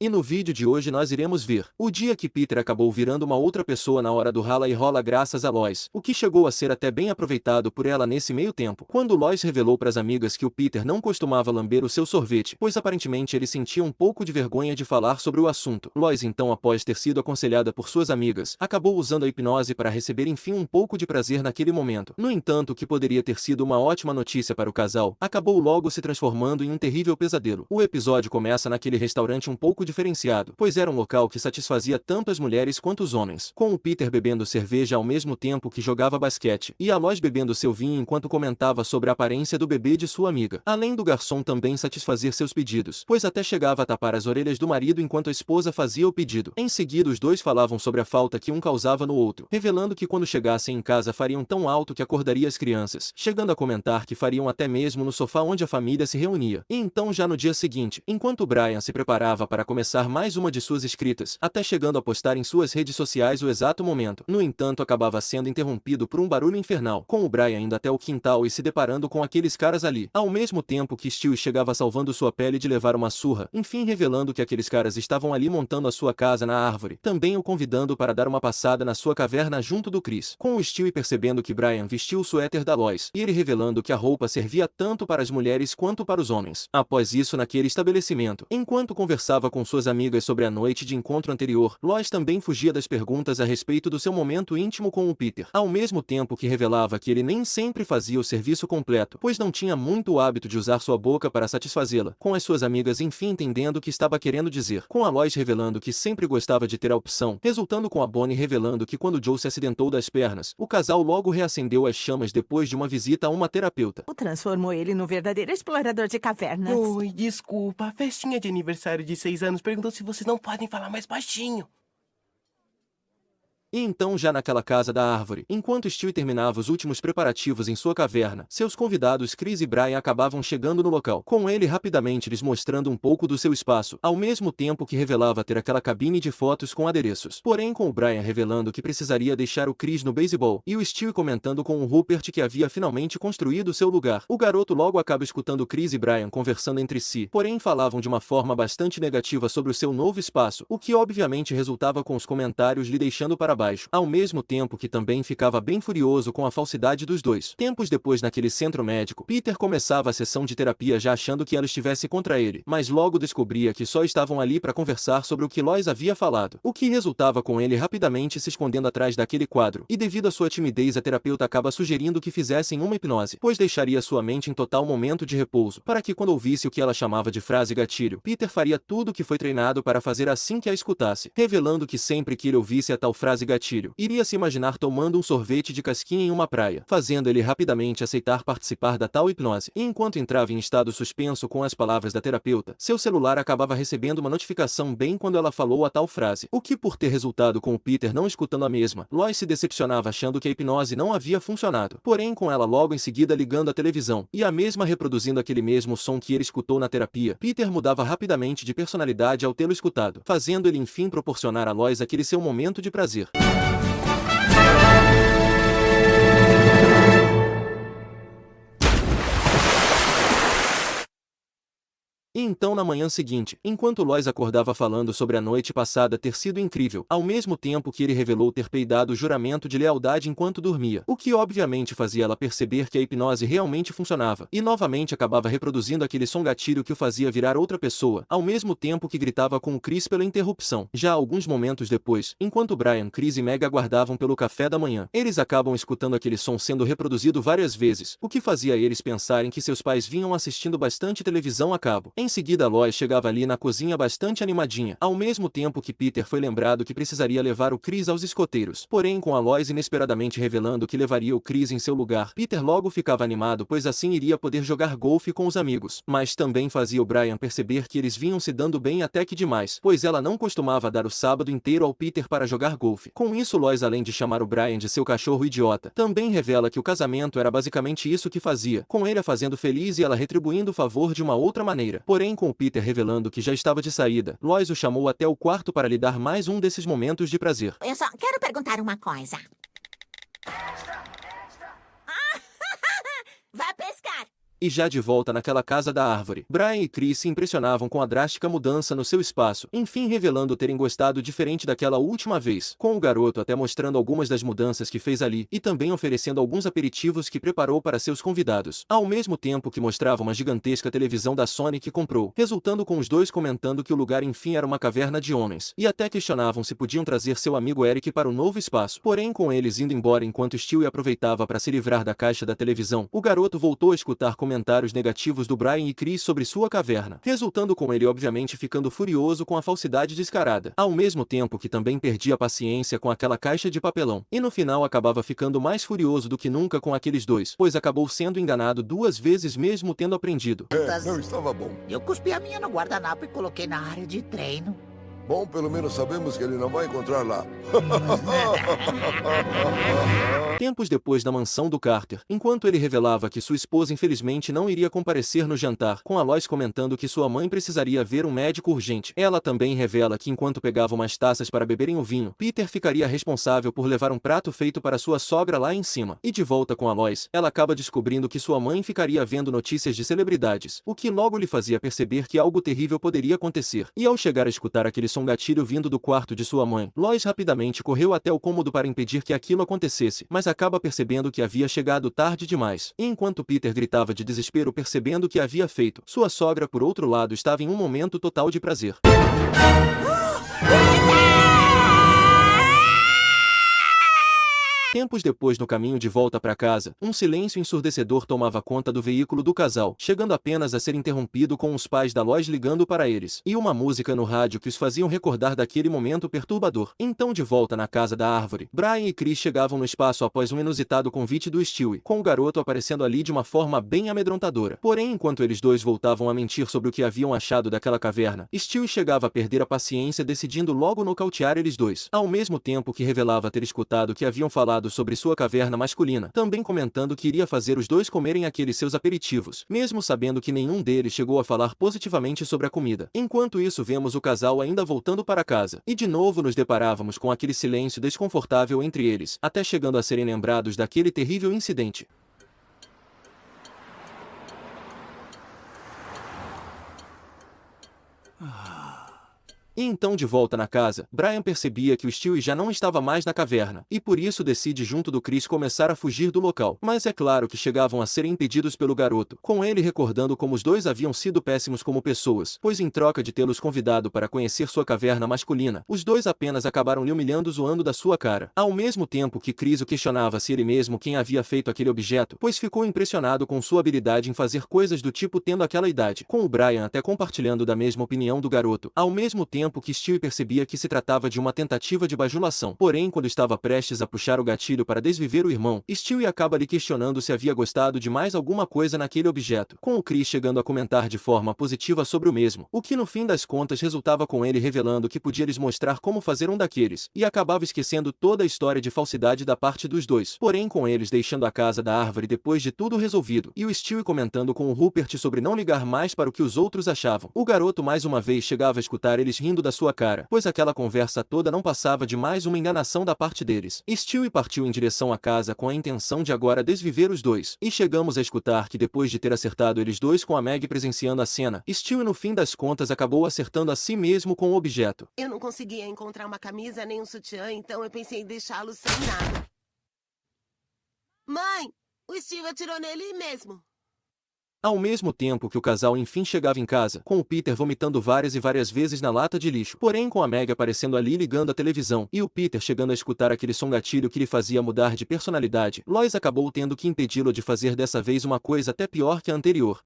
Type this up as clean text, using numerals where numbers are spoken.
E no vídeo de hoje nós iremos ver o dia que Peter acabou virando uma outra pessoa na hora do rala e rola graças a Lois, o que chegou a ser até bem aproveitado por ela nesse meio tempo. Quando Lois revelou para as amigas que o Peter não costumava lamber o seu sorvete, pois aparentemente ele sentia um pouco de vergonha de falar sobre o assunto. Lois então, após ter sido aconselhada por suas amigas, acabou usando a hipnose para receber enfim um pouco de prazer naquele momento. No entanto, o que poderia ter sido uma ótima notícia para o casal, acabou logo se transformando em um terrível pesadelo. O episódio começa naquele restaurante um pouco diferenciado, pois era um local que satisfazia tanto as mulheres quanto os homens, com o Peter bebendo cerveja ao mesmo tempo que jogava basquete, e a Lois bebendo seu vinho enquanto comentava sobre a aparência do bebê de sua amiga, além do garçom também satisfazer seus pedidos, pois até chegava a tapar as orelhas do marido enquanto a esposa fazia o pedido. Em seguida os dois falavam sobre a falta que um causava no outro, revelando que quando chegassem em casa fariam tão alto que acordaria as crianças, chegando a comentar que fariam até mesmo no sofá onde a família se reunia. E então já no dia seguinte, enquanto Brian se preparava para começar mais uma de suas escritas, até chegando a postar em suas redes sociais o exato momento. No entanto, acabava sendo interrompido por um barulho infernal, com o Brian indo até o quintal e se deparando com aqueles caras ali, ao mesmo tempo que Stewie chegava salvando sua pele de levar uma surra, enfim revelando que aqueles caras estavam ali montando a sua casa na árvore, também o convidando para dar uma passada na sua caverna junto do Chris, com o Stewie percebendo que Brian vestiu o suéter da Lois, e ele revelando que a roupa servia tanto para as mulheres quanto para os homens. Após isso, naquele estabelecimento, enquanto conversava com suas amigas sobre a noite de encontro anterior, Lois também fugia das perguntas a respeito do seu momento íntimo com o Peter, ao mesmo tempo que revelava que ele nem sempre fazia o serviço completo, pois não tinha muito o hábito de usar sua boca para satisfazê-la, com as suas amigas enfim entendendo o que estava querendo dizer, com a Lois revelando que sempre gostava de ter a opção, resultando com a Bonnie revelando que quando Joe se acidentou das pernas, o casal logo reacendeu as chamas depois de uma visita a uma terapeuta. Transformou ele num verdadeiro explorador de cavernas. Oi, desculpa, a festinha de aniversário de 6 anos perguntou se vocês não podem falar mais baixinho. E então já naquela casa da árvore, enquanto Stewie terminava os últimos preparativos em sua caverna, seus convidados Chris e Brian acabavam chegando no local, com ele rapidamente lhes mostrando um pouco do seu espaço, ao mesmo tempo que revelava ter aquela cabine de fotos com adereços. Porém com o Brian revelando que precisaria deixar o Chris no beisebol, e o Stewie comentando com o Rupert que havia finalmente construído seu lugar. O garoto logo acaba escutando Chris e Brian conversando entre si, porém falavam de uma forma bastante negativa sobre o seu novo espaço, o que obviamente resultava com os comentários lhe deixando para baixo, ao mesmo tempo que também ficava bem furioso com a falsidade dos dois. Tempos depois naquele centro médico, Peter começava a sessão de terapia já achando que ela estivesse contra ele, mas logo descobria que só estavam ali para conversar sobre o que Lois havia falado, o que resultava com ele rapidamente se escondendo atrás daquele quadro, e devido à sua timidez a terapeuta acaba sugerindo que fizessem uma hipnose, pois deixaria sua mente em total momento de repouso, para que quando ouvisse o que ela chamava de frase gatilho, Peter faria tudo o que foi treinado para fazer assim que a escutasse, revelando que sempre que ele ouvisse a tal frase gatilho, iria se imaginar tomando um sorvete de casquinha em uma praia, fazendo ele rapidamente aceitar participar da tal hipnose. E enquanto entrava em estado suspenso com as palavras da terapeuta, seu celular acabava recebendo uma notificação bem quando ela falou a tal frase, o que por ter resultado com o Peter não escutando a mesma, Lois se decepcionava achando que a hipnose não havia funcionado, porém com ela logo em seguida ligando a televisão, e a mesma reproduzindo aquele mesmo som que ele escutou na terapia, Peter mudava rapidamente de personalidade ao tê-lo escutado, fazendo ele enfim proporcionar a Lois aquele seu momento de prazer. E então na manhã seguinte, enquanto Lois acordava falando sobre a noite passada ter sido incrível, ao mesmo tempo que ele revelou ter peidado o juramento de lealdade enquanto dormia, o que obviamente fazia ela perceber que a hipnose realmente funcionava, e novamente acabava reproduzindo aquele som gatilho que o fazia virar outra pessoa, ao mesmo tempo que gritava com o Chris pela interrupção. Já alguns momentos depois, enquanto Brian, Chris e Meg aguardavam pelo café da manhã, eles acabam escutando aquele som sendo reproduzido várias vezes, o que fazia eles pensarem que seus pais vinham assistindo bastante televisão a cabo. Em seguida Lois chegava ali na cozinha bastante animadinha, ao mesmo tempo que Peter foi lembrado que precisaria levar o Chris aos escoteiros. Porém com a Lois inesperadamente revelando que levaria o Chris em seu lugar, Peter logo ficava animado pois assim iria poder jogar golfe com os amigos. Mas também fazia o Brian perceber que eles vinham se dando bem até que demais, pois ela não costumava dar o sábado inteiro ao Peter para jogar golfe. Com isso Lois, além de chamar o Brian de seu cachorro idiota, também revela que o casamento era basicamente isso que fazia, com ele a fazendo feliz e ela retribuindo o favor de uma outra maneira. Porém com o Peter revelando que já estava de saída, Lois o chamou até o quarto para lhe dar mais um desses momentos de prazer. Eu só quero perguntar uma coisa. Vá pescar. E já de volta naquela casa da árvore, Brian e Chris se impressionavam com a drástica mudança no seu espaço, enfim revelando terem gostado diferente daquela última vez, com o garoto até mostrando algumas das mudanças que fez ali, e também oferecendo alguns aperitivos que preparou para seus convidados, ao mesmo tempo que mostrava uma gigantesca televisão da Sony que comprou, resultando com os dois comentando que o lugar enfim era uma caverna de homens, e até questionavam se podiam trazer seu amigo Eric para o novo espaço. Porém, com eles indo embora enquanto Stewie aproveitava para se livrar da caixa da televisão, o garoto voltou a escutar comentários negativos do Brian e Chris sobre sua caverna, resultando com ele obviamente ficando furioso com a falsidade descarada, ao mesmo tempo que também perdia a paciência com aquela caixa de papelão, e no final acabava ficando mais furioso do que nunca com aqueles dois, pois acabou sendo enganado 2 vezes mesmo tendo aprendido. Não estava bom. Eu cuspi a minha no guardanapo e coloquei na área de treino. Bom, pelo menos sabemos que ele não vai encontrar lá. Tempos depois na mansão do Carter, enquanto ele revelava que sua esposa infelizmente não iria comparecer no jantar, com a Lois comentando que sua mãe precisaria ver um médico urgente. Ela também revela que enquanto pegavam umas taças para beberem o vinho, Peter ficaria responsável por levar um prato feito para sua sogra lá em cima. E de volta com a Lois, ela acaba descobrindo que sua mãe ficaria vendo notícias de celebridades, o que logo lhe fazia perceber que algo terrível poderia acontecer. E ao chegar a escutar aquele som gatilho vindo do quarto de sua mãe, Lois rapidamente correu até o cômodo para impedir que aquilo acontecesse, mas acaba percebendo que havia chegado tarde demais. E enquanto Peter gritava de desespero percebendo o que havia feito, sua sogra por outro lado estava em um momento total de prazer. Tempos depois no caminho de volta para casa, um silêncio ensurdecedor tomava conta do veículo do casal, chegando apenas a ser interrompido com os pais da Lois ligando para eles, e uma música no rádio que os faziam recordar daquele momento perturbador. Então de volta na casa da árvore, Brian e Chris chegavam no espaço após um inusitado convite do Stewie, com o garoto aparecendo ali de uma forma bem amedrontadora. Porém, enquanto eles dois voltavam a mentir sobre o que haviam achado daquela caverna, Stewie chegava a perder a paciência decidindo logo nocautear eles dois, ao mesmo tempo que revelava ter escutado que haviam falado sobre sua caverna masculina, também comentando que iria fazer os dois comerem aqueles seus aperitivos, mesmo sabendo que nenhum deles chegou a falar positivamente sobre a comida. Enquanto isso vemos o casal ainda voltando para casa, e de novo nos deparávamos com aquele silêncio desconfortável entre eles, até chegando a serem lembrados daquele terrível incidente. E então de volta na casa, Brian percebia que o Stewie já não estava mais na caverna, e por isso decide junto do Chris começar a fugir do local. Mas é claro que chegavam a ser impedidos pelo garoto, com ele recordando como os dois haviam sido péssimos como pessoas, pois em troca de tê-los convidado para conhecer sua caverna masculina, os dois apenas acabaram lhe humilhando zoando da sua cara. Ao mesmo tempo que Chris o questionava se ele mesmo quem havia feito aquele objeto, pois ficou impressionado com sua habilidade em fazer coisas do tipo tendo aquela idade, com o Brian até compartilhando da mesma opinião do garoto, ao mesmo tempo que Stewie percebia que se tratava de uma tentativa de bajulação. Porém, quando estava prestes a puxar o gatilho para desviver o irmão, Stewie acaba lhe questionando se havia gostado de mais alguma coisa naquele objeto, com o Chris chegando a comentar de forma positiva sobre o mesmo, o que no fim das contas resultava com ele revelando que podia lhes mostrar como fazer um daqueles, e acabava esquecendo toda a história de falsidade da parte dos dois, porém com eles deixando a casa da árvore depois de tudo resolvido, e o Stewie comentando com o Rupert sobre não ligar mais para o que os outros achavam. O garoto mais uma vez chegava a escutar eles rindo da sua cara, pois aquela conversa toda não passava de mais uma enganação da parte deles. Stewie partiu em direção à casa com a intenção de agora desviver os dois, e chegamos a escutar que depois de ter acertado eles dois com a Meg presenciando a cena, Stewie no fim das contas acabou acertando a si mesmo com o objeto. Eu não conseguia encontrar uma camisa nem um sutiã, então eu pensei em deixá-lo sem nada. Mãe, o Steve atirou nele mesmo. Ao mesmo tempo que o casal enfim chegava em casa, com o Peter vomitando várias e várias vezes na lata de lixo, porém com a Meg aparecendo ali ligando a televisão, e o Peter chegando a escutar aquele som gatilho que lhe fazia mudar de personalidade, Lois acabou tendo que impedi-lo de fazer dessa vez uma coisa até pior que a anterior,